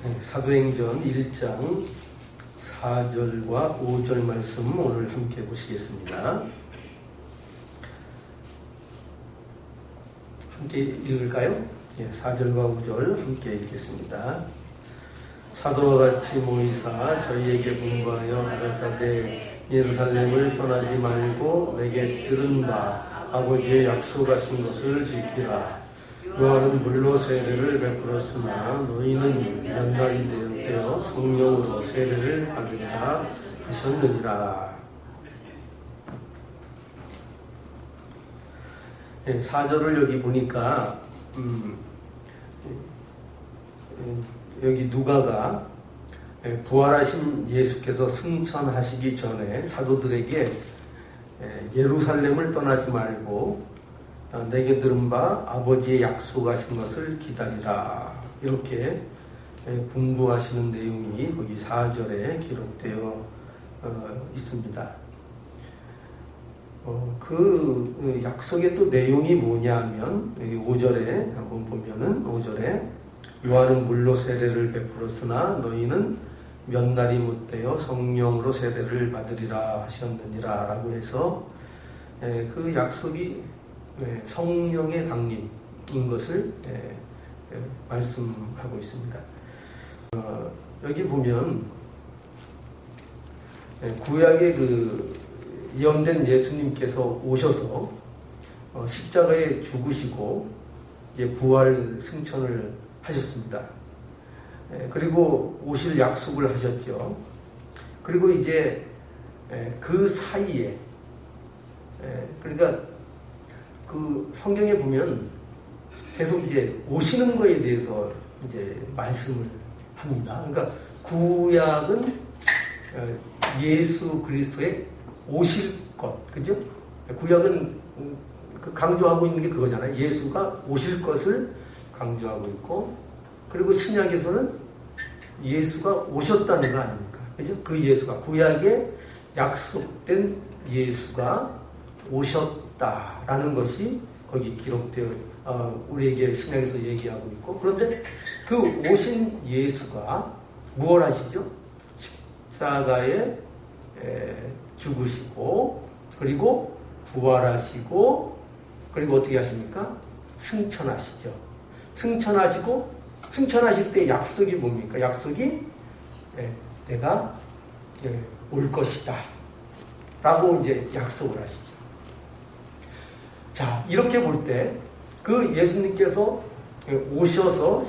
사도행전 1장 4절과 5절 말씀 오늘 함께 보시겠습니다. 함께 읽을까요? 4절과 5절 함께 읽겠습니다. 사도와 같이 모이사 저희에게 분부하여 가라사대 예루살렘을 떠나지 말고 내게 들은 바 아버지의 약속하신 것을 지키라. 요한은 물로 세례를 베풀었으나 너희는 연날이 되어 성령으로 세례를 받으리라 하셨느니라. 4절을 여기 보니까 여기 누가가 부활하신 예수께서 승천하시기 전에 사도들에게 예루살렘을 떠나지 말고 내게 들은 바 아버지의 약속하신 것을 기다리라 이렇게 분부하시는 내용이 거기 4절에 기록되어 있습니다. 그 약속의 또 내용이 뭐냐 하면 5절에 한번 보면은 5절에 요한은 물로 세례를 베풀었으나 너희는 몇 날이 못되어 성령으로 세례를 받으리라 하셨느니라 라고 해서 그 약속이 성령의 강림인 것을 말씀하고 있습니다. 여기 보면 구약의 그 예언된 예수님께서 오셔서 십자가에 죽으시고 이제 부활 승천을 하셨습니다. 그리고 오실 약속을 하셨죠. 그리고 이제 그 사이에 그러니까 그 성경에 보면 계속 이제 오시는 거에 대해서 이제 말씀을 합니다. 그러니까 구약은 예수 그리스도의 오실 것, 그죠? 구약은 강조하고 있는 게 그거잖아요. 예수가 오실 것을 강조하고 있고, 그리고 신약에서는 예수가 오셨다는 거 아닙니까? 그죠? 그 예수가, 구약에 약속된 예수가 오셨다라는 것이 거기 기록되어 우리에게 신약에서 얘기하고 있고, 그런데 그 오신 예수가 무엇 하시죠? 십자가에 죽으시고 그리고 부활하시고 그리고 어떻게 하십니까? 승천하시죠. 승천하실 때 약속이 뭡니까? 약속이 내가 올 것이다 라고 이제 약속을 하시죠. 자, 이렇게 볼 때 그 예수님께서 오셔서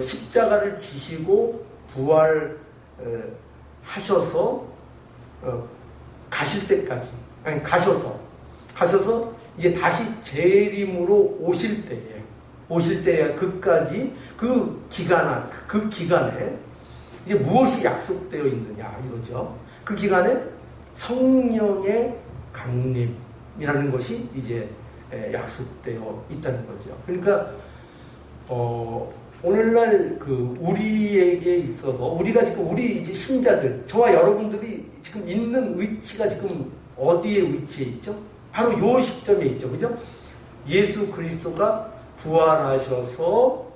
십자가를 지시고 부활하셔서 가실 때까지, 아니 가셔서 이제 다시 재림으로 오실 때에 그까지 그 기간에 이제 무엇이 약속되어 있느냐 이거죠. 그 기간에 성령의 강림이라는 것이 이제 약속되어 있다는 거죠. 그러니까 오늘날 그 우리에게 있어서 우리가 지금 우리 이제 신자들, 저와 여러분들이 지금 있는 위치가 지금 어디에 위치해 있죠? 바로 요 시점에 있죠. 그죠? 예수 그리스도가 부활하셔서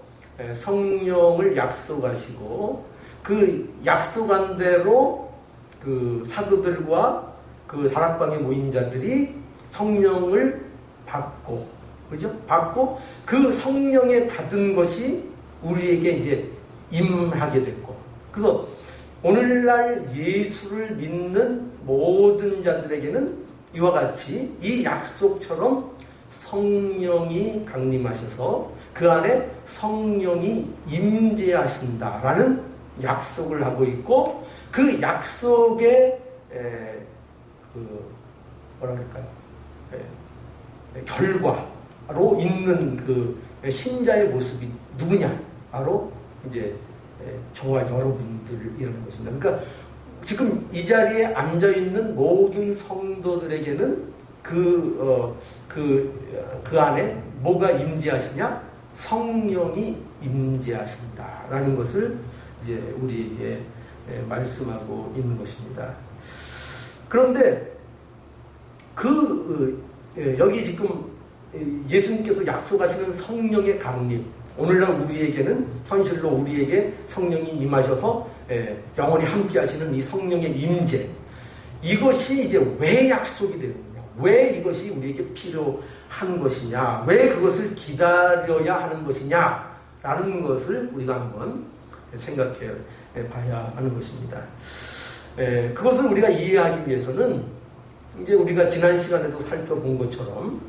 성령을 약속하시고 그 약속한 대로 그 사도들과 그 다락방에 모인 자들이 성령을 받고, 그죠? 받고 그 성령에 받은 것이 우리에게 이제 임하게 됐고, 그래서 오늘날 예수를 믿는 모든 자들에게는 이와 같이 이 약속처럼 성령이 강림하셔서 그 안에 성령이 임재하신다라는 약속을 하고 있고, 그 약속의 뭐라 그럴까요? 결과로 있는 그 신자의 모습이 누구냐? 바로 이제 저와 여러분들이라는 것입니다. 그러니까 지금 이 자리에 앉아 있는 모든 성도들에게는 그 안에 뭐가 임재하시냐? 성령이 임재하신다라는 것을 이제 우리에게 말씀하고 있는 것입니다. 그런데 여기 지금 예수님께서 약속하시는 성령의 강림, 오늘날 우리에게는 현실로 우리에게 성령이 임하셔서 영원히 함께 하시는 이 성령의 임재, 이것이 이제 왜 약속이 되느냐, 왜 이것이 우리에게 필요한 것이냐, 왜 그것을 기다려야 하는 것이냐 라는 것을 우리가 한번 생각해 봐야 하는 것입니다. 그것을 우리가 이해하기 위해서는 이제 우리가 지난 시간에도 살펴본 것처럼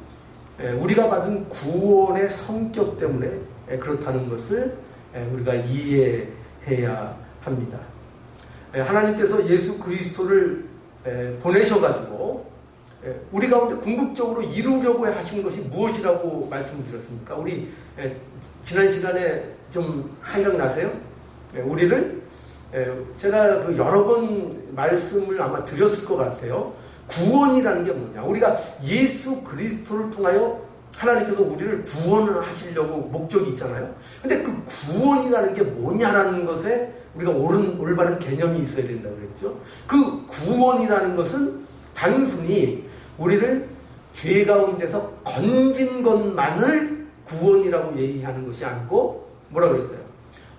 우리가 받은 구원의 성격 때문에 그렇다는 것을 우리가 이해해야 합니다. 하나님께서 예수 그리스도를 보내셔가지고 우리 가운데 궁극적으로 이루려고 하신 것이 무엇이라고 말씀드렸습니까? 우리 지난 시간에 좀 생각나세요? 우리를 제가 그 여러 번 말씀을 아마 드렸을 것 같아요. 구원이라는 게 뭐냐? 우리가 예수 그리스도를 통하여 하나님께서 우리를 구원을 하시려고 목적이 있잖아요. 근데 그 구원이라는 게 뭐냐라는 것에 우리가 올바른 개념이 있어야 된다고 그랬죠. 그 구원이라는 것은 단순히 우리를 죄 가운데서 건진 것만을 구원이라고 얘기하는 것이 아니고 뭐라고 그랬어요?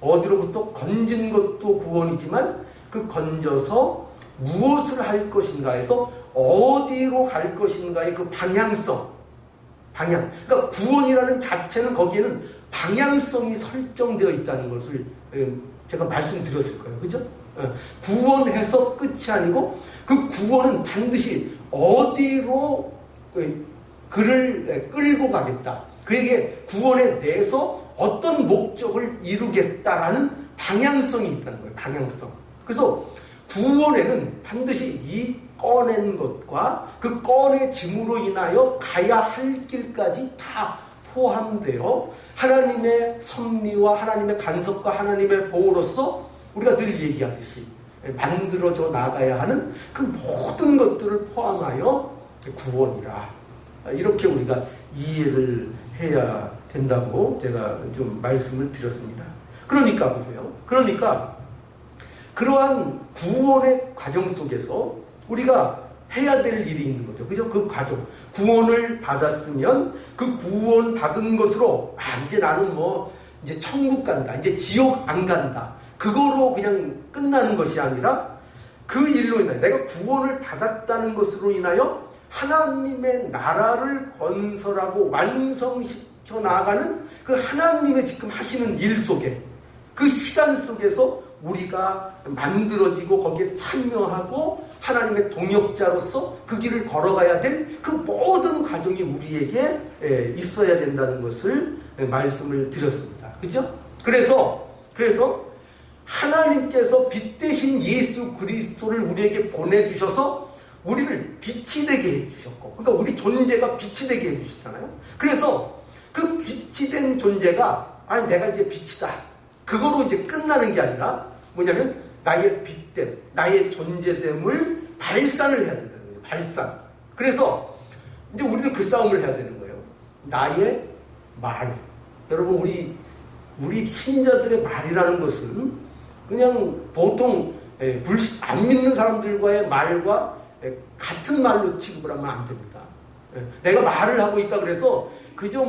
어디로부터 건진 것도 구원이지만 그 건져서 무엇을 할 것인가 해서 어디로 갈 것인가의 그 방향성, 그러니까 구원이라는 자체는 거기에는 방향성이 설정되어 있다는 것을 제가 말씀드렸을 거예요. 그죠? 구원해서 끝이 아니고 그 구원은 반드시 어디로 그를 끌고 가겠다. 그에게 구원에 대해서 어떤 목적을 이루겠다라는 방향성이 있다는 거예요. 방향성. 그래서 구원에는 반드시 이 꺼낸 것과 그 꺼내짐으로 인하여 가야 할 길까지 다 포함되어 하나님의 섭리와 하나님의 간섭과 하나님의 보호로서 우리가 늘 얘기하듯이 만들어져 나가야 하는 그 모든 것들을 포함하여 구원이라, 이렇게 우리가 이해를 해야 된다고 제가 좀 말씀을 드렸습니다. 그러니까 보세요. 그러니까 그러한 구원의 과정 속에서 우리가 해야 될 일이 있는 거죠. 그죠? 그 과정. 구원을 받았으면 그 구원 받은 것으로 이제 나는 이제 천국 간다. 이제 지옥 안 간다. 그거로 그냥 끝나는 것이 아니라 그 일로 인하여 내가 구원을 받았다는 것으로 인하여 하나님의 나라를 건설하고 완성시켜 나가는 그 하나님의 지금 하시는 일 속에, 그 시간 속에서 우리가 만들어지고 거기에 참여하고 하나님의 동역자로서 그 길을 걸어가야 될 그 모든 과정이 우리에게 있어야 된다는 것을 말씀을 드렸습니다. 그죠? 그래서 하나님께서 빛 대신 예수 그리스도를 우리에게 보내주셔서 우리를 빛이 되게 해주셨고, 그러니까 우리 존재가 빛이 되게 해주셨잖아요. 그래서 그 빛이 된 존재가 내가 이제 빛이다, 그거로 이제 끝나는 게 아니라 뭐냐면 나의 빛됨, 나의 존재됨을 발산을 해야 된다는 거예요. 발산. 그래서 이제 우리는 그 싸움을 해야 되는 거예요. 나의 말. 여러분, 우리 신자들의 말이라는 것은 그냥 보통 안 믿는 사람들과의 말과 같은 말로 취급을 하면 안 됩니다. 내가 말을 하고 있다 그래서 그저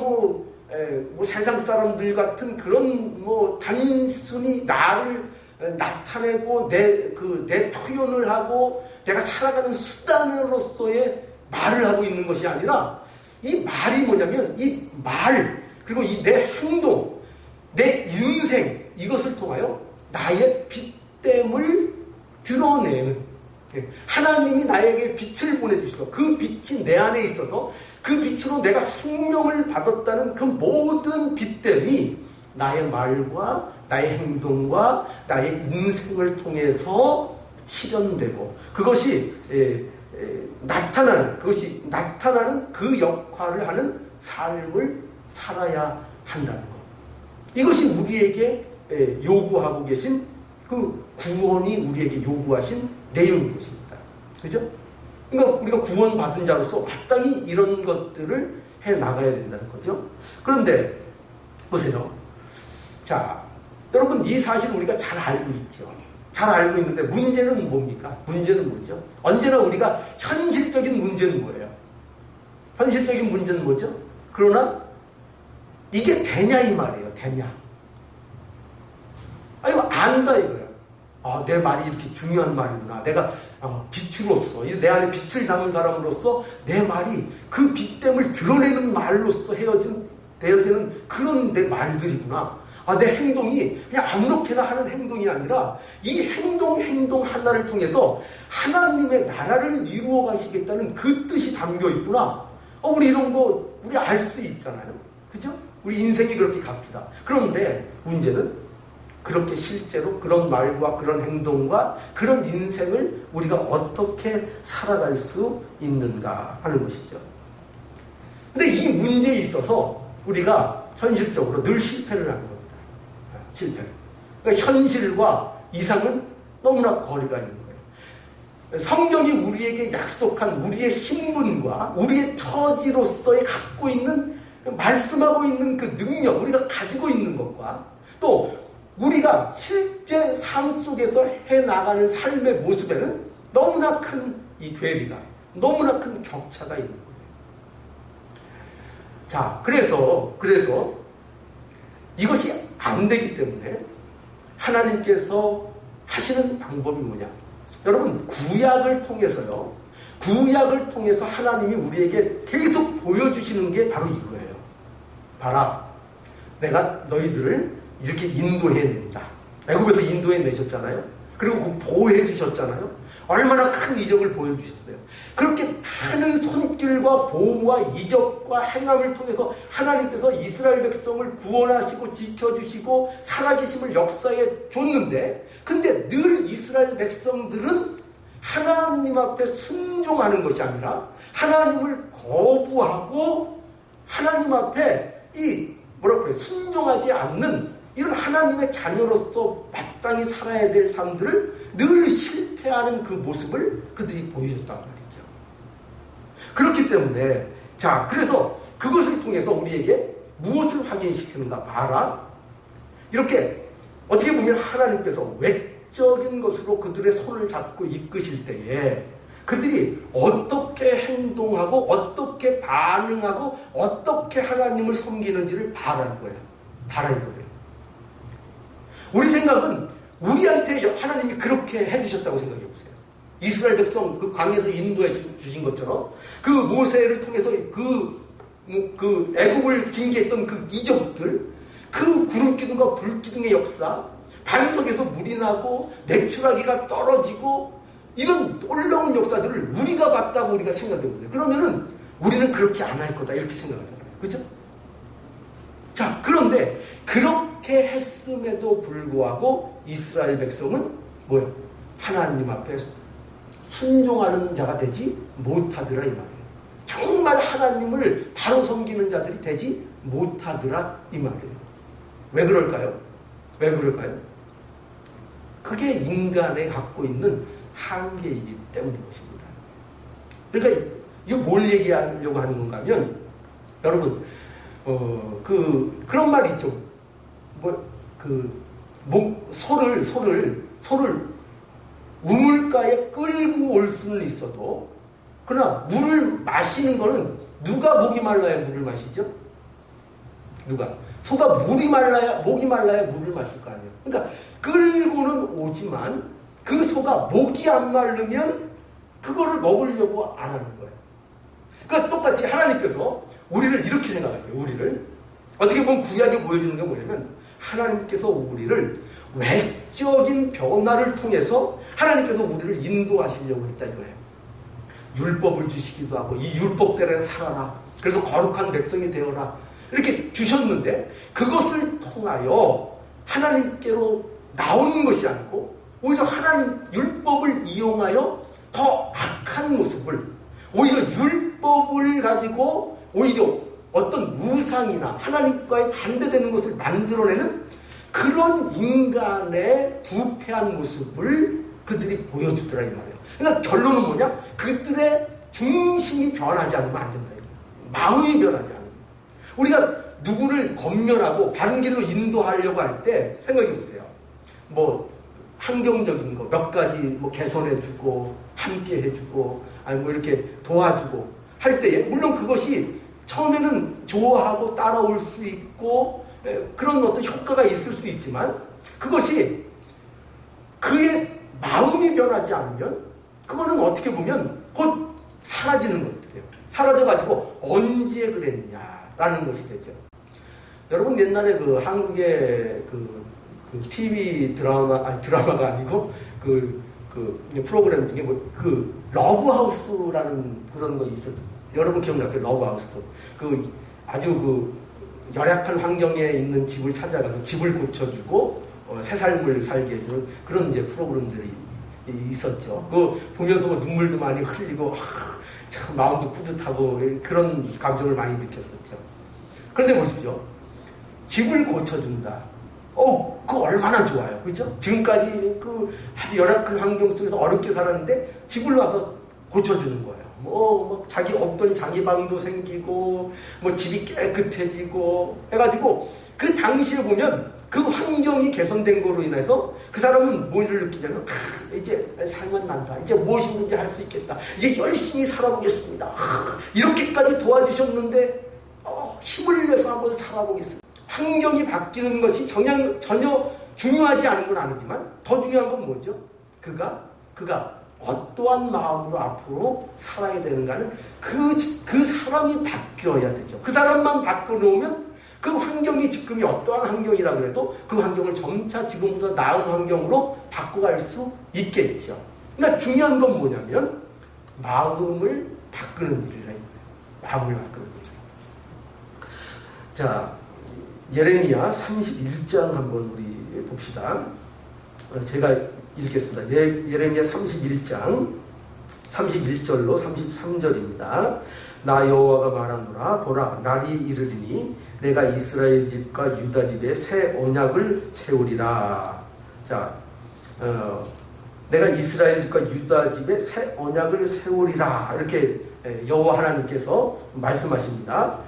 세상 사람들 같은 그런 단순히 나를 나타내고 내 표현을 하고 내가 살아가는 수단으로서의 말을 하고 있는 것이 아니라, 이 말이 뭐냐면 이 말, 그리고 이 내 행동, 내 인생, 이것을 통하여 나의 빛됨을 드러내는, 하나님이 나에게 빛을 보내주셔서 그 빛이 내 안에 있어서 그 빛으로 내가 생명을 받았다는 그 모든 빛됨이 나의 말과 나의 행동과 나의 인생을 통해서 실현되고 그것이 나타나는 그 역할을 하는 삶을 살아야 한다는 것. 이것이 우리에게 요구하고 계신 그 구원이 우리에게 요구하신 내용인 것입니다. 그죠? 그러니까 우리가 구원받은 자로서 마땅히 이런 것들을 해 나가야 된다는 거죠. 그런데 보세요. 자, 여러분, 이 사실을 우리가 잘 알고 있죠. 잘 알고 있는데 문제는 뭡니까? 문제는 뭐죠? 언제나 우리가 현실적인 문제는 뭐예요? 현실적인 문제는 뭐죠? 그러나 이게 되냐 이 말이에요. 되냐? 아니, 안다 이거야. 내 말이 이렇게 중요한 말이구나. 내가 빛으로서, 내 안에 빛을 담은 사람으로서 내 말이 그 빛됨을 드러내는 말로서 되어지는 그런 내 말들이구나. 내 행동이 그냥 아무렇게나 하는 행동이 아니라 이 행동 하나를 통해서 하나님의 나라를 이루어 가시겠다는 그 뜻이 담겨 있구나. 우리 이런 거 우리 알 수 있잖아요. 그죠? 우리 인생이 그렇게 갑시다. 그런데 문제는 그렇게 실제로 그런 말과 그런 행동과 그런 인생을 우리가 어떻게 살아갈 수 있는가 하는 것이죠. 근데 이 문제에 있어서 우리가 현실적으로 늘 실패를 하는 겁니다. 실패를. 그러니까 현실과 이상은 너무나 거리가 있는 거예요. 성경이 우리에게 약속한 우리의 신분과 우리의 처지로서의 갖고 있는, 말씀하고 있는 그 능력, 우리가 가지고 있는 것과 또 우리가 실제 삶 속에서 해나가는 삶의 모습에는 너무나 큰 이 괴리가, 너무나 큰 격차가 있는 거예요. 자, 그래서 이것이 안 되기 때문에 하나님께서 하시는 방법이 뭐냐? 여러분, 구약을 통해서 하나님이 우리에게 계속 보여주시는 게 바로 이거예요. 봐라, 내가 너희들을 이렇게 인도해낸다. 애국에서 인도해내셨잖아요. 그리고 보호해 주셨잖아요. 얼마나 큰 이적을 보여주셨어요. 그렇게 많은 손길과 보호와 이적과 행함을 통해서 하나님께서 이스라엘 백성을 구원하시고 지켜주시고 살아계심을 역사에 줬는데, 근데 늘 이스라엘 백성들은 하나님 앞에 순종하는 것이 아니라 하나님을 거부하고 하나님 앞에 순종하지 않는 이런 하나님의 자녀로서 마땅히 살아야 될 삶들을 늘 실패하는 그 모습을 그들이 보여줬단 말이죠. 그렇기 때문에, 자, 그래서 그것을 통해서 우리에게 무엇을 확인시키는가? 봐라. 이렇게 어떻게 보면 하나님께서 외적인 것으로 그들의 손을 잡고 이끄실 때에 그들이 어떻게 행동하고 어떻게 반응하고 어떻게 하나님을 섬기는지를 봐라는 거예요. 봐라는 거예요. 우리 생각은 우리한테 하나님이 그렇게 해주셨다고 생각해 보세요. 이스라엘 백성 그 광야에서 인도해 주신 것처럼 그 모세를 통해서 그 애국을 징계했던 그 이적들, 그 구름 기둥과 불 기둥의 역사, 반석에서 물이 나고 내추라기가 떨어지고 이런 놀라운 역사들을 우리가 봤다고 우리가 생각해 보세요. 그러면은 우리는 그렇게 안 할 거다 이렇게 생각하잖아요. 그죠? 자, 그런데 그렇게 했음에도 불구하고 이스라엘 백성은 뭐예요? 하나님 앞에 순종하는 자가 되지 못하더라 이 말이에요. 정말 하나님을 바로 섬기는 자들이 되지 못하더라 이 말이에요. 왜 그럴까요? 왜 그럴까요? 그게 인간에 갖고 있는 한계이기 때문인 것입니다. 그러니까 이거 뭘 얘기하려고 하는 건가 하면, 여러분 그런 말이 있죠. 소를 우물가에 끌고 올 수는 있어도, 그러나 물을 마시는 거는 누가 목이 말라야 물을 마시죠? 누가? 소가 목이 말라야 물을 마실 거 아니에요. 그러니까 끌고는 오지만 그 소가 목이 안 마르면 그거를 먹으려고 안 하는 거예요. 그러니까 똑같이 하나님께서 우리를 이렇게 생각하세요. 우리를 어떻게 보면 구약에 보여주는 게 뭐냐면, 하나님께서 우리를 외적인 변화를 통해서 하나님께서 우리를 인도하시려고 했다 이거예요. 율법을 주시기도 하고 이 율법대로 살아라. 그래서 거룩한 백성이 되어라. 이렇게 주셨는데 그것을 통하여 하나님께로 나오는 것이 아니고 오히려 하나님 율법을 이용하여 더 악한 모습을, 오히려 율법을 가지고 오히려 어떤 우상이나 하나님과의 반대되는 것을 만들어내는 그런 인간의 부패한 모습을 그들이 보여주더라 이 말이에요. 그러니까 결론은 뭐냐? 그들의 중심이 변하지 않으면 안 된다. 마음이 변하지 않으면. 우리가 누구를 권면하고 바른 길로 인도하려고 할 때 생각해 보세요. 환경적인 거 몇 가지 개선해주고 함께 해주고 아니 이렇게 도와주고 할 때에 물론 그것이 처음에는 좋아하고 따라올 수 있고 그런 어떤 효과가 있을 수 있지만 그것이 그의 마음이 변하지 않으면 그거는 어떻게 보면 곧 사라지는 것들이에요. 사라져가지고 언제 그랬냐라는 것이 되죠. 여러분 옛날에 그 한국의 그 TV 드라마가 아니고 그 프로그램 중에 그 러브하우스라는 그런 거 있었죠. 여러분 기억나세요? 러브하우스. 그 아주 그 열악한 환경에 있는 집을 찾아가서 집을 고쳐주고 새 삶을 살게 해주는 그런 이제 프로그램들이 있었죠. 그 보면서 뭐 눈물도 많이 흘리고 참 마음도 뿌듯하고 그런 감정을 많이 느꼈었죠. 그런데 보십시오. 집을 고쳐준다. 그거 얼마나 좋아요. 그죠? 지금까지 그 아주 열악한 환경 속에서 어렵게 살았는데 집을 와서 고쳐주는 거예요. 뭐 자기 없던 자기 방도 생기고 뭐 집이 깨끗해지고 해가지고 그 당시에 보면 그 환경이 개선된 거로 인해서 그 사람은 뭐를 느끼냐면 이제 삶은 난다. 이제 무엇이든지 할 수 있겠다. 이제 열심히 살아보겠습니다. 이렇게까지 도와주셨는데 힘을 내서 한번 살아보겠습니다. 환경이 바뀌는 것이 전혀 중요하지 않은 건 아니지만 더 중요한 건 뭐죠? 그가 어떠한 마음으로 앞으로 살아야 되는가는 그 사람이 바뀌어야 되죠. 그 사람만 바꿔놓으면 그 환경이 지금이 어떠한 환경이라 그래도 그 환경을 점차 지금보다 나은 환경으로 바꿔갈 수 있겠죠. 그러니까 중요한 건 뭐냐면 마음을 바꾸는 일이라 이거예요. 마음을 바꾸는 일. 자, 예레미야 31장 한번 우리 봅시다. 제가 읽겠습니다. 예레미야 31장 31절로 33절입니다. 나 여호와가 말하노라 보라 날이 이르리니 내가 이스라엘 집과 유다 집에 새 언약을 세우리라. 자, 내가 이스라엘 집과 유다 집에 새 언약을 세우리라. 이렇게 여호와 하나님께서 말씀하십니다.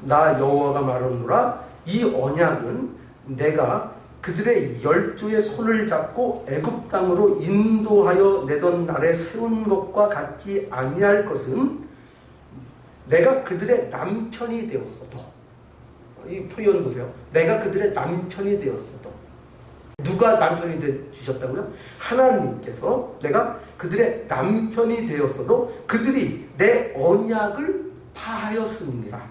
나 여호와가 말하노라 이 언약은 내가 그들의 열조의 손을 잡고 애굽 땅으로 인도하여 내던 날에 세운 것과 같지 아니할 것은 내가 그들의 남편이 되었어도. 이 표현 보세요. 내가 그들의 남편이 되었어도. 누가 남편이 되주셨다고요? 하나님께서 내가 그들의 남편이 되었어도 그들이 내 언약을 파하였습니다.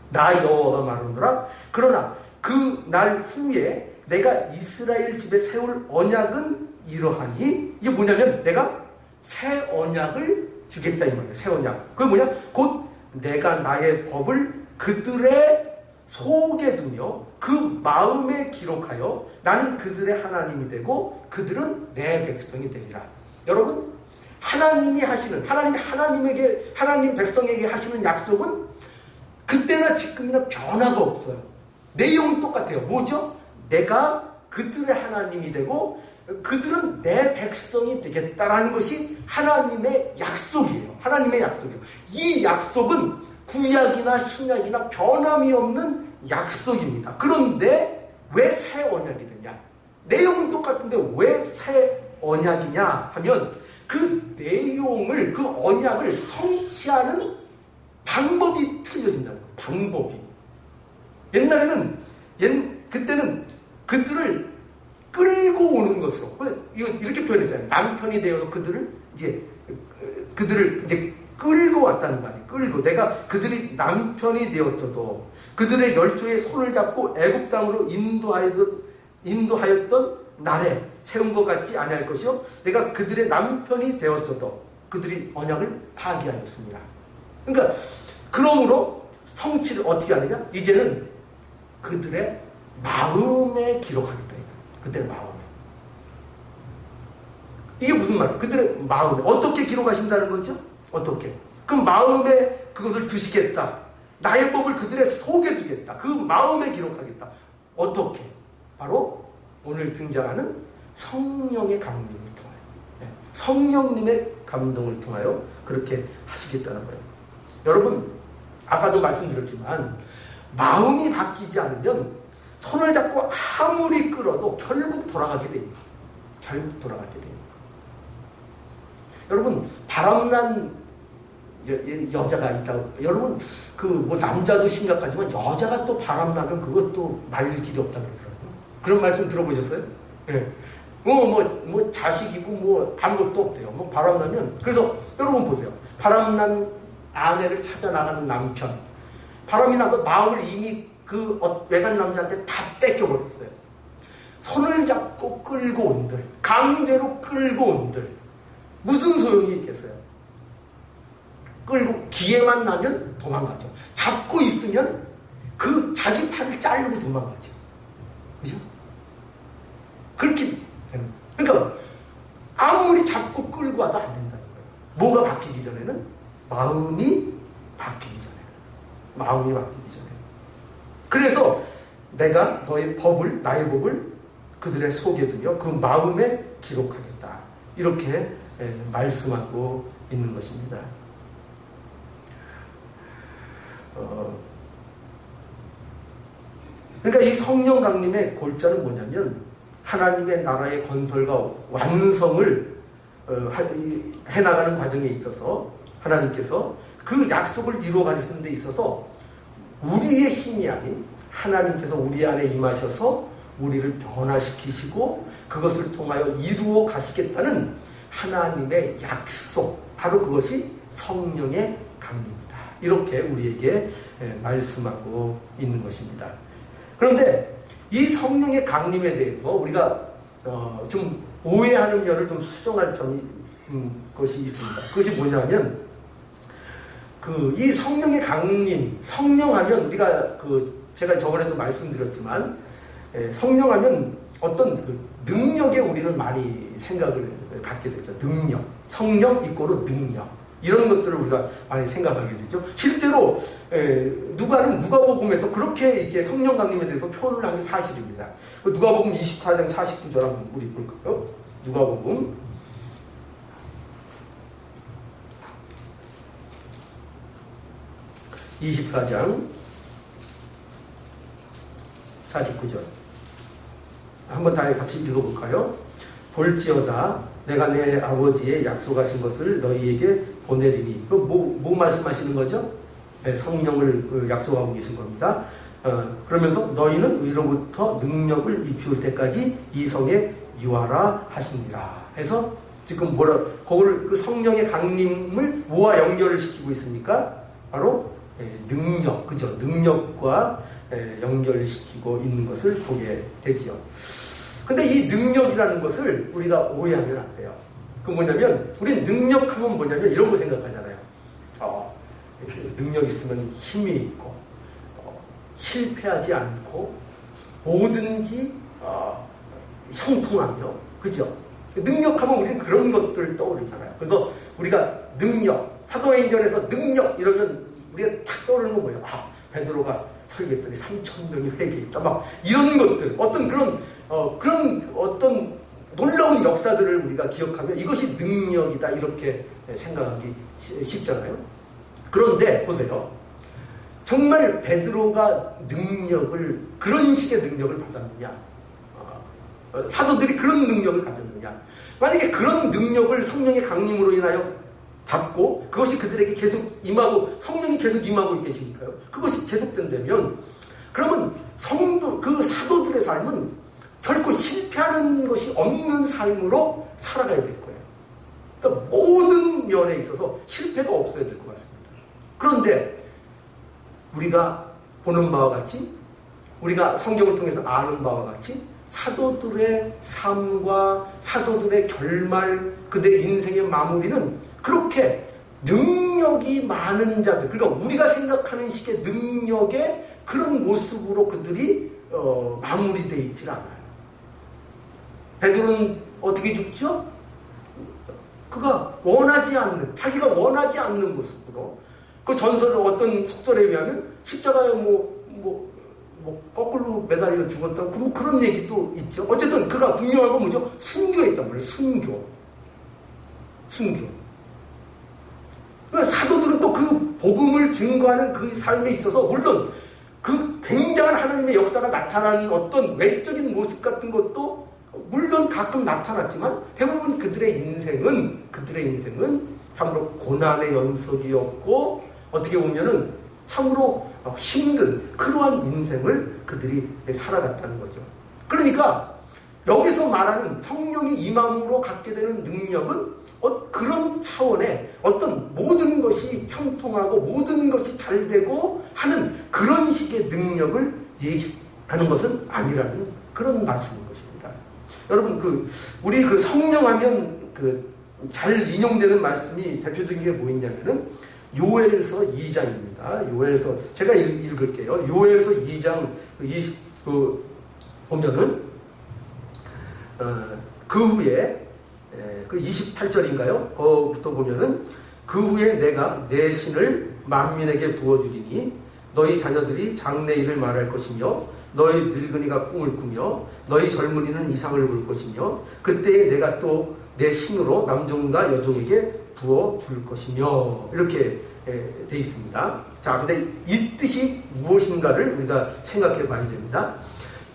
나 여호와가 말하노라. 그러나 그 날 후에 내가 이스라엘 집에 세울 언약은 이러하니, 이게 뭐냐면 내가 새 언약을 주겠다 이 말이에요. 새 언약. 그게 뭐냐? 곧 내가 나의 법을 그들의 속에 두며 그 마음에 기록하여 나는 그들의 하나님이 되고 그들은 내 백성이 되리라. 여러분, 하나님이 하시는, 하나님 백성에게 하시는 약속은 그때나 지금이나 변화가 없어요. 내용은 똑같아요. 뭐죠? 내가 그들의 하나님이 되고 그들은 내 백성이 되겠다라는 것이 하나님의 약속이에요. 하나님의 약속이에요. 이 약속은 구약이나 신약이나 변함이 없는 약속입니다. 그런데 왜 새 언약이 되냐? 내용은 똑같은데 왜 새 언약이냐 하면 그 내용을, 그 언약을 성취하는 방법이 틀려진다는 거예요. 방법이. 그때는 그들을 끌고 오는 것으로, 이렇게 표현했잖아요. 남편이 되어서 그들을 끌고 왔다는 말이에요. 끌고. 내가 그들이 남편이 되었어도 그들의 열조의 손을 잡고 애굽 땅으로 인도하였던 날에 세운 것 같지 아니할 것이요. 내가 그들의 남편이 되었어도 그들이 언약을 파기하였습니다. 그러니까 그러므로 성취를 어떻게 하느냐? 이제는 그들의 마음에 기록하겠다. 그들의 마음에. 이게 무슨 말이에요? 그들의 마음에. 어떻게 기록하신다는 거죠? 어떻게? 그럼 마음에 그것을 두시겠다. 나의 법을 그들의 속에 두겠다. 그 마음에 기록하겠다. 어떻게? 바로 오늘 등장하는 성령의 감동을 통하여. 성령님의 감동을 통하여 그렇게 하시겠다는 거예요. 여러분, 아까도 말씀드렸지만 마음이 바뀌지 않으면 손을 잡고 아무리 끌어도 결국 돌아가게 됩니다. 결국 돌아가게 됩니다. 여러분, 바람난 여자가 있다고. 여러분, 그, 뭐, 남자도 심각하지만, 여자가 또 바람나면 그것도 말릴 길이 없다고 그러더라고요. 그런 말씀 들어보셨어요? 예. 자식이고, 뭐, 아무것도 없대요. 뭐, 바람나면. 그래서, 여러분 보세요. 바람난 아내를 찾아 나가는 남편. 바람이 나서 마음을 이미 그 외간 남자한테 다 뺏겨버렸어요. 손을 잡고 끌고 온들, 강제로 끌고 온들, 무슨 소용이 있겠어요? 끌고 기회만 나면 도망가죠. 잡고 있으면 그 자기 팔을 자르고 도망가죠. 그죠? 그렇게 되는. 그러니까 아무리 잡고 끌고 와도 안 된다는 거예요. 뭐가 바뀌기 전에는? 마음이 바뀌기 전에. 마음이 바뀌기 전에. 그래서 내가 나의 법을 그들의 속에 두며 그 마음에 기록하겠다. 이렇게 말씀하고 있는 것입니다. 그러니까 이 성령 강림의 골자는 뭐냐면 하나님의 나라의 건설과 완성을 해나가는 과정에 있어서 하나님께서 그 약속을 이루어 가시는 데 있어서 우리의 힘이 아닌 하나님께서 우리 안에 임하셔서 우리를 변화시키시고 그것을 통하여 이루어 가시겠다는 하나님의 약속, 바로 그것이 성령의 강림이다. 이렇게 우리에게 말씀하고 있는 것입니다. 그런데 이 성령의 강림에 대해서 우리가 좀 오해하는 면을 좀 수정할 것이 있습니다. 그것이 뭐냐면 이 성령의 강림, 성령하면 우리가 제가 저번에도 말씀드렸지만 성령하면 어떤 능력에 우리는 많이 생각을 갖게 되죠. 능력, 성령 이꼬르 능력. 이런 것들을 우리가 많이 생각하게 되죠. 실제로 누가복음에서 그렇게 이렇게 성령 강림에 대해서 표현을 한 게 사실입니다. 누가복음 24장 49절 한번 우리 볼까요? 누가복음 24장 49절 한번 다 같이 읽어볼까요? 볼지어다 내가 내 아버지의 약속하신 것을 너희에게 보내리니. 뭐 말씀하시는 거죠? 네, 성령을 약속하고 계신 겁니다. 그러면서 너희는 위로부터 능력을 입히올 때까지 이 성에 유하라 하시니라. 해서 지금 그걸 그 성령의 강림을 뭐와 연결을 시키고 있습니까? 바로 능력, 그죠? 능력과 연결시키고 있는 것을 보게 되지요. 근데 이 능력이라는 것을 우리가 오해하면 안 돼요. 그 뭐냐면, 우리 능력하면 뭐냐면 이런 거 생각하잖아요. 능력 있으면 힘이 있고, 실패하지 않고, 뭐든지 형통하며, 그죠? 능력하면 우리는 그런 것들 떠오르잖아요. 그래서 우리가 능력, 사도행전에서 능력 이러면 우리가 탁 떠오르는 건 뭐예요? 베드로가 설교했더니 3,000명이 회개했다. 막 이런 것들, 그런 어떤 놀라운 역사들을 우리가 기억하면 이것이 능력이다. 이렇게 생각하기 쉽잖아요. 그런데 보세요. 정말 베드로가 그런 식의 능력을 받았느냐? 사도들이 그런 능력을 가졌느냐? 만약에 그런 능력을 성령의 강림으로 인하여 받고 그것이 그들에게 계속 임하고 성령이 계속 임하고 계시니까요. 그것이 계속된다면 그러면 그 사도들의 삶은 결코 실패하는 것이 없는 삶으로 살아가야 될 거예요. 그러니까 모든 면에 있어서 실패가 없어야 될 것 같습니다. 그런데 우리가 보는 바와 같이 우리가 성경을 통해서 아는 바와 같이 사도들의 삶과 사도들의 결말, 그들의 인생의 마무리는 그렇게 능력이 많은 자들, 그러니까 우리가 생각하는 식의 능력의 그런 모습으로 그들이 마무리되어 있질 않아요. 베드로는 어떻게 죽죠? 자기가 원하지 않는 모습으로, 그 전설의 어떤 속설에 의하면 십자가에 거꾸로 매달려 죽었다. 그런 얘기도 있죠. 어쨌든 그가 분명한 건 뭐죠? 순교했단 말이에요. 순교. 그러니까 사도들은 또 그 복음을 증거하는 그 삶에 있어서 물론 그 굉장한 하나님의 역사가 나타나는 어떤 외적인 모습 같은 것도 물론 가끔 나타났지만 대부분 그들의 인생은 참으로 고난의 연속이었고 어떻게 보면은 참으로 힘든 그러한 인생을 그들이 살아갔다는 거죠. 그러니까 여기서 말하는 성령이 임함으로 갖게 되는 능력은 그런 차원의 어떤 모든 것이 형통하고 모든 것이 잘 되고 하는 그런 식의 능력을 얘기하는 것은 아니라는 그런 말씀인 것입니다. 여러분 우리 성령하면 잘 인용되는 말씀이 대표적인 게 뭐 있냐면은 요엘서 2장입니다. 요엘서 제가 읽을게요. 요엘서 2장 보면은 그 후에 28절인가요? 거기부터 보면은 그 후에 내가 내 신을 만민에게 부어주리니 너희 자녀들이 장래일을 말할 것이며 너희 늙은이가 꿈을 꾸며 너희 젊은이는 이상을 볼 것이며 그때에 내가 또 내 신으로 남종과 여종에게 부어줄 것이며 이렇게 돼 있습니다. 자, 근데 이 뜻이 무엇인가를 우리가 생각해 봐야 됩니다.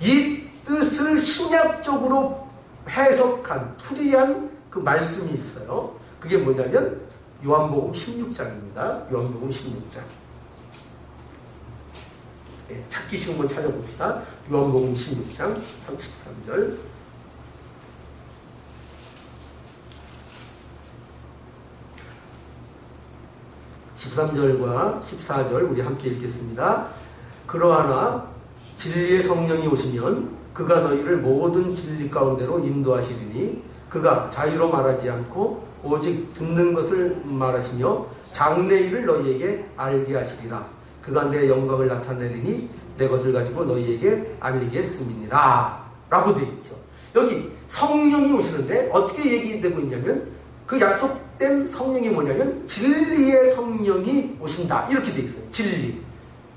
이 뜻을 신약적으로 해석한 풀이한 그 말씀이 있어요. 그게 뭐냐면 요한복음 16장입니다. 요한복음 16장. 찾기 쉬운 건 찾아봅시다. 요한복음 16장 33절. 13절과 14절 우리 함께 읽겠습니다. 그러하나 진리의 성령이 오시면 그가 너희를 모든 진리 가운데로 인도하시리니 그가 자유로 말하지 않고 오직 듣는 것을 말하시며 장래일을 너희에게 알게 하시리라. 그가 내 영광을 나타내리니 내 것을 가지고 너희에게 알리겠음이니라 라고 되어 있죠. 여기 성령이 오시는데 어떻게 얘기되고 있냐면 그 약속된 성령이 뭐냐면 진리의 성령이 오신다 이렇게 되어 있어요. 진리.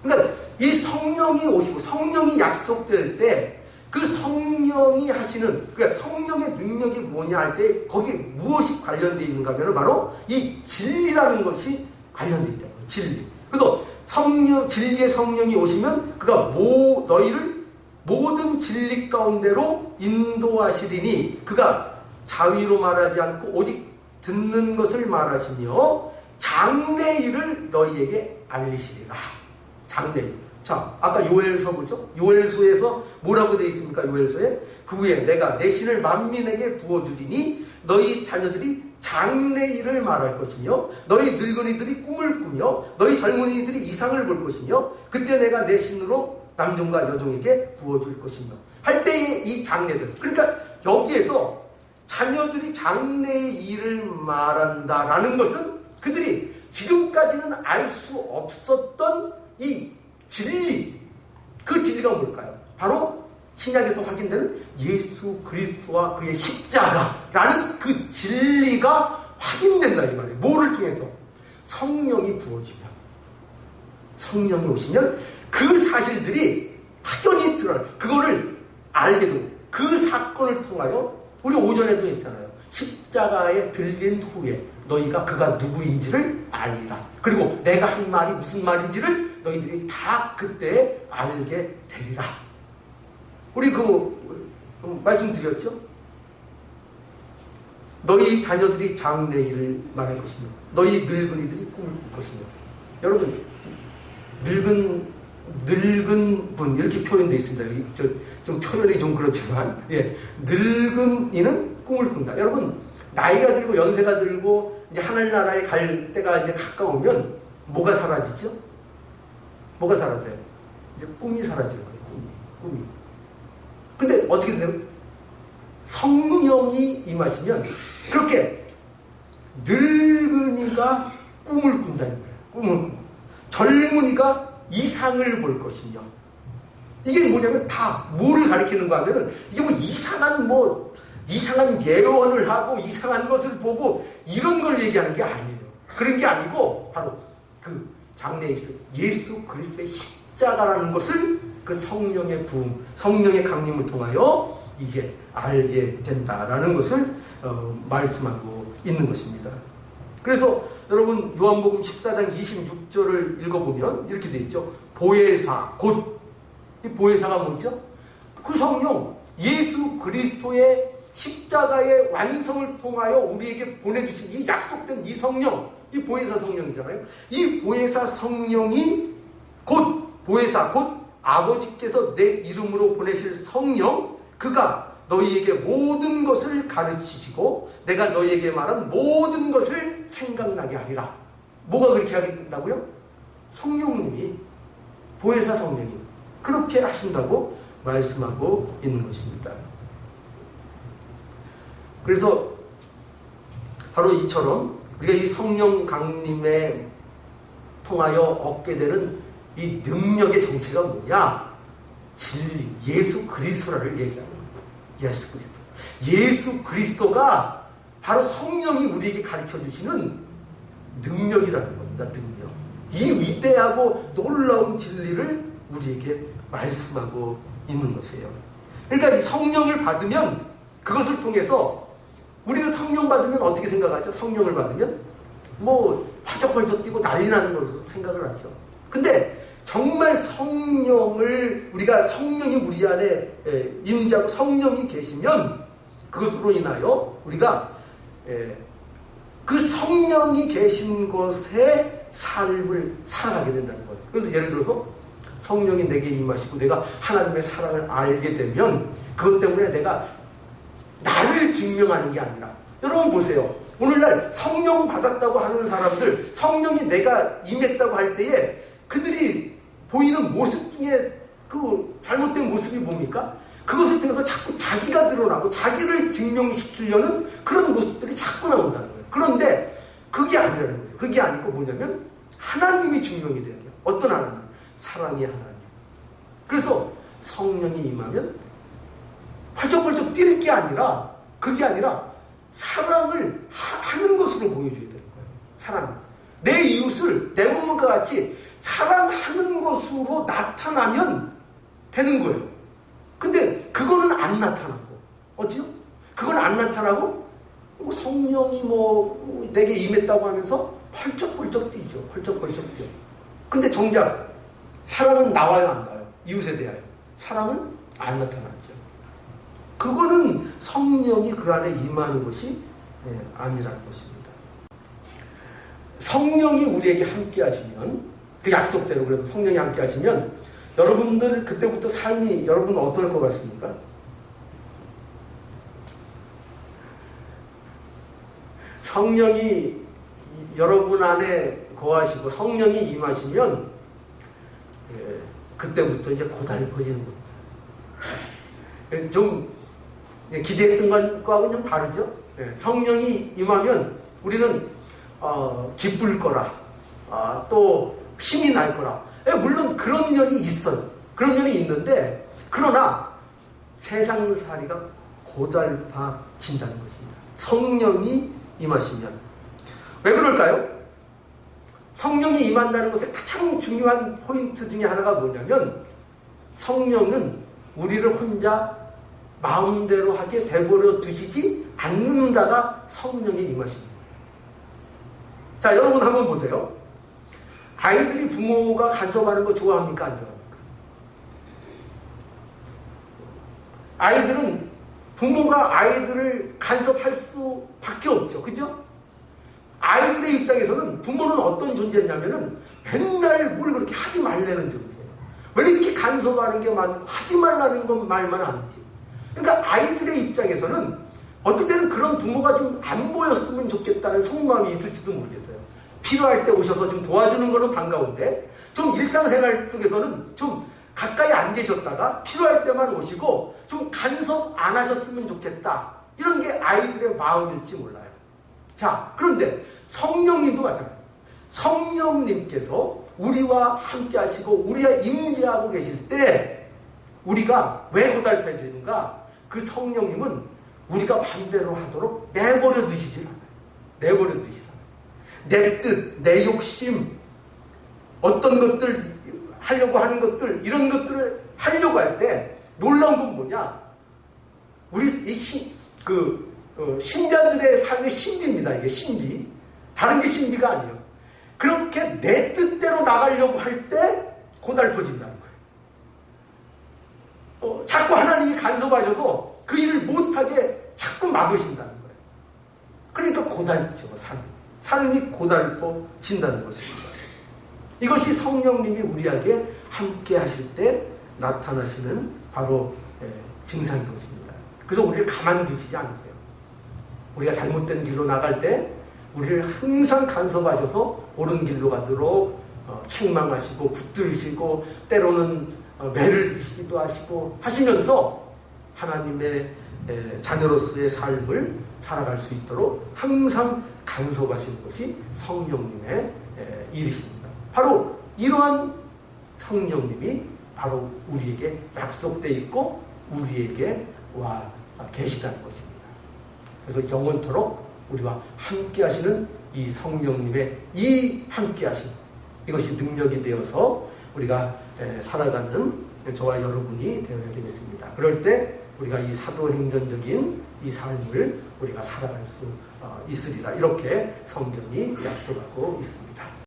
그러니까 이 성령이 오시고 성령이 약속될 때 그 성령이 하시는 그러니까 성령의 능력이 뭐냐 할 때 거기에 무엇이 관련되어 있는가 하면 바로 이 진리라는 것이 관련되어 있다는 거예요. 진리. 그래서 진리의 성령이 오시면 그가 너희를 모든 진리 가운데로 인도하시리니 그가 자위로 말하지 않고 오직 듣는 것을 말하시며 장래일을 너희에게 알리시리라. 장래일. 자, 아까 요엘서 보죠? 요엘서에서 뭐라고 되어 있습니까? 요엘서에 그 후에 내가 내 신을 만민에게 부어주리니 너희 자녀들이 장래일을 말할 것이며 너희 늙은이들이 꿈을 꾸며 너희 젊은이들이 이상을 볼 것이며 그때 내가 내 신으로 남종과 여종에게 부어줄 것이며 할 때의 이 장래들. 그러니까 여기에서 자녀들이 장래의 일을 말한다라는 것은 그들이 지금까지는 알 수 없었던 이 진리, 그 진리가 뭘까요? 바로 신약에서 확인되는 예수 그리스도와 그의 십자가라는 그 진리가 확인된다 이 말이에요. 뭐를 통해서? 성령이 부어지면, 성령이 오시면 그 사실들이 확연히 드러나요. 그거를 알게 되고 그 사건을 통하여 우리 오전에도 했잖아요. 십자가에 들린 후에 너희가 그가 누구인지를 알리라. 그리고 내가 한 말이 무슨 말인지를 너희들이 다 그때 알게 되리라. 우리 말씀드렸죠? 너희 자녀들이 장래일을 말할 것이며 너희 늙은이들이 꿈을 꿀 것이며. 여러분 늙은 분 이렇게 표현되어 있습니다. 좀 표현이 좀 그렇지만 늙은이는 꿈을 꾼다. 여러분 나이가 들고 연세가 들고 이제 하늘나라에 갈 때가 이제 가까우면 뭐가 사라지죠? 뭐가 사라져요? 이제 꿈이 사라지는 거예요. 꿈이. 근데 어떻게 돼요? 성령이 임하시면 그렇게 늙은이가 꿈을 꾼다는 거예요. 꿈을 꾸고 젊은이가 이상을 볼 것이며. 이게 뭐냐면 다 뭐를 가리키는가 하면은 이게 이상한 예언을 하고 이상한 것을 보고 이런 걸 얘기하는 게 아니에요. 그런 게 아니고 바로 그 장래에 있어 예수 그리스도의 십자가라는 것을 그 성령의 부음, 성령의 강림을 통하여 이제 알게 된다라는 것을 말씀하고 있는 것입니다. 그래서 여러분 요한복음 14장 26절을 읽어보면 이렇게 되어 있죠. 보혜사, 곧 이 보혜사가 뭐죠? 그 성령, 예수 그리스도의 십자가의 완성을 통하여 우리에게 보내주신 이 약속된 이 성령, 이 보혜사 성령이잖아요. 이 보혜사 성령이 곧 아버지께서 내 이름으로 보내실 성령, 그가 너희에게 모든 것을 가르치시고 내가 너희에게 말한 모든 것을 생각나게 하리라. 뭐가 그렇게 하겠다고요? 성령님이, 보혜사 성령이 그렇게 하신다고 말씀하고 있는 것입니다. 그래서 바로 이처럼 우리가 이 성령 강림에 통하여 얻게 되는 이 능력의 정체가 뭐냐? 진리, 예수 그리스도를 얘기하는 거예요. 예수 그리스도. 예수 그리스도가 바로 성령이 우리에게 가르쳐주시는 능력이라는 겁니다. 능력. 이 위대하고 놀라운 진리를 우리에게 말씀하고 있는 것이에요. 그러니까 이 성령을 받으면 그것을 통해서 우리는 성령 받으면 어떻게 생각하죠? 성령을 받으면 뭐 활짝활짝 뛰고 난리 나는 것으로 생각을 하죠. 근데 정말 성령이 우리 안에 임재하고 성령이 계시면 그것으로 인하여 우리가 그 성령이 계신 곳에 삶을 살아가게 된다는 거예요. 그래서 예를 들어서 성령이 내게 임하시고 내가 하나님의 사랑을 알게 되면 그것 때문에 내가 나를 증명하는 게 아니라, 여러분 보세요. 오늘날 성령 받았다고 하는 사람들, 성령이 내가 임했다고 할 때에 그들이 보이는 모습 중에 그 잘못된 모습이 뭡니까? 그것을 통해서 자꾸 자기가 드러나고 자기를 증명시키려는 그런 모습들이 자꾸 나온다는 거예요. 그런데 그게 아니라는 거예요. 그게 아니고 뭐냐면 하나님이 증명이 돼야 돼요. 어떤 하나님? 사랑의 하나님. 그래서 성령이 임하면 활짝활짝 뛸 게 아니라, 그게 아니라 사랑을 하는 것으로 보여줘야 되는 거예요. 사랑. 내 이웃을 내 몸과 같이 사랑하는 것으로 나타나면 되는 거예요. 근데 그거는 안 나타나고, 어찌요? 그건 안 나타나고 성령이 내게 임했다고 하면서 펄쩍펄쩍 뛰죠. 펄쩍펄쩍 뛰어. 근데 정작 사랑은 나와요, 안 나와요? 이웃에 대하여. 사랑은 안 나타나죠. 그거는 성령이 그 안에 임하는 것이 아니라는 것입니다. 성령이 우리에게 함께 하시면, 그 약속대로 그래서 성령이 함께 하시면 여러분들 그때부터 삶이 여러분 어떨 것 같습니까? 성령이 여러분 안에 거하시고 성령이 임하시면 그때부터 이제 고달퍼지는 겁니다. 좀 기대했던 것과는 좀 다르죠. 성령이 임하면 우리는 기쁠 거라, 또 힘이 날 거라. 물론 그런 면이 있어요. 그런 면이 있는데, 그러나 세상살이가 고달파진다는 것입니다. 성령이 임하시면. 왜 그럴까요? 성령이 임한다는 것의 가장 중요한 포인트 중에 하나가 뭐냐면, 성령은 우리를 혼자 마음대로 하게 되버려 두시지 않는다가 성령의 임하십니다. 자, 여러분 한번 보세요. 아이들이 부모가 간섭하는 거 좋아합니까? 안 좋아합니까? 아이들은 부모가 아이들을 간섭할 수밖에 없죠. 그죠? 아이들의 입장에서는 부모는 어떤 존재냐면은 맨날 뭘 그렇게 하지 말라는 존재예요. 왜 이렇게 간섭하는 게 많고 하지 말라는 건 말만 하는지. 그러니까 아이들의 입장에서는 어떨 때는 그런 부모가 좀 안 보였으면 좋겠다는 속마음이 있을지도 모르겠어요. 필요할 때 오셔서 좀 도와주는 거는 반가운데, 좀 일상생활 속에서는 좀 가까이 안 계셨다가 필요할 때만 오시고 좀 간섭 안 하셨으면 좋겠다, 이런 게 아이들의 마음일지 몰라요. 자, 그런데 성령님도 마찬가지예요. 성령님께서 우리와 함께 하시고 우리와 임재하고 계실 때 우리가 왜 고달퍼지는가? 그 성령님은 우리가 마음대로 하도록 내버려 두시지 않아요. 내버려 두시지 않아요. 내 뜻, 내 욕심, 어떤 것들 하려고 하는 것들, 이런 것들을 하려고 할 때 놀라운 건 뭐냐? 우리 신자들의 삶의 신비입니다. 이게 신비. 다른 게 신비가 아니에요. 그렇게 내 뜻대로 나가려고 할 때 고달퍼진다는 거예요. 자꾸 하나님이 간섭하셔서 그 일을 못하게 막으신다는 거예요. 그러니까 고달죠, 삶이 고달퍼진다는 것입니다. 이것이 성령님이 우리에게 함께 하실 때 나타나시는 바로 증상인 것입니다. 그래서 우리를 가만두시지 않으세요. 우리가 잘못된 길로 나갈 때 우리를 항상 간섭하셔서 옳은 길로 가도록 책망하시고 붙들으시고 때로는 매를 드시기도 하시고 하시면서 하나님의 자녀로서의 삶을 살아갈 수 있도록 항상 간섭하시는 것이 성령님의 일이십니다. 바로 이러한 성령님이 바로 우리에게 약속되어 있고 우리에게 와 계시다는 것입니다. 그래서 영원토록 우리와 함께 하시는 이 성령님의 이 함께 하심, 이것이 능력이 되어서 우리가 살아가는 저와 여러분이 되어야 되겠습니다. 그럴 때 우리가 이 사도행전적인 이 삶을 우리가 살아갈 수 있으리라, 이렇게 성경이 약속하고 있습니다.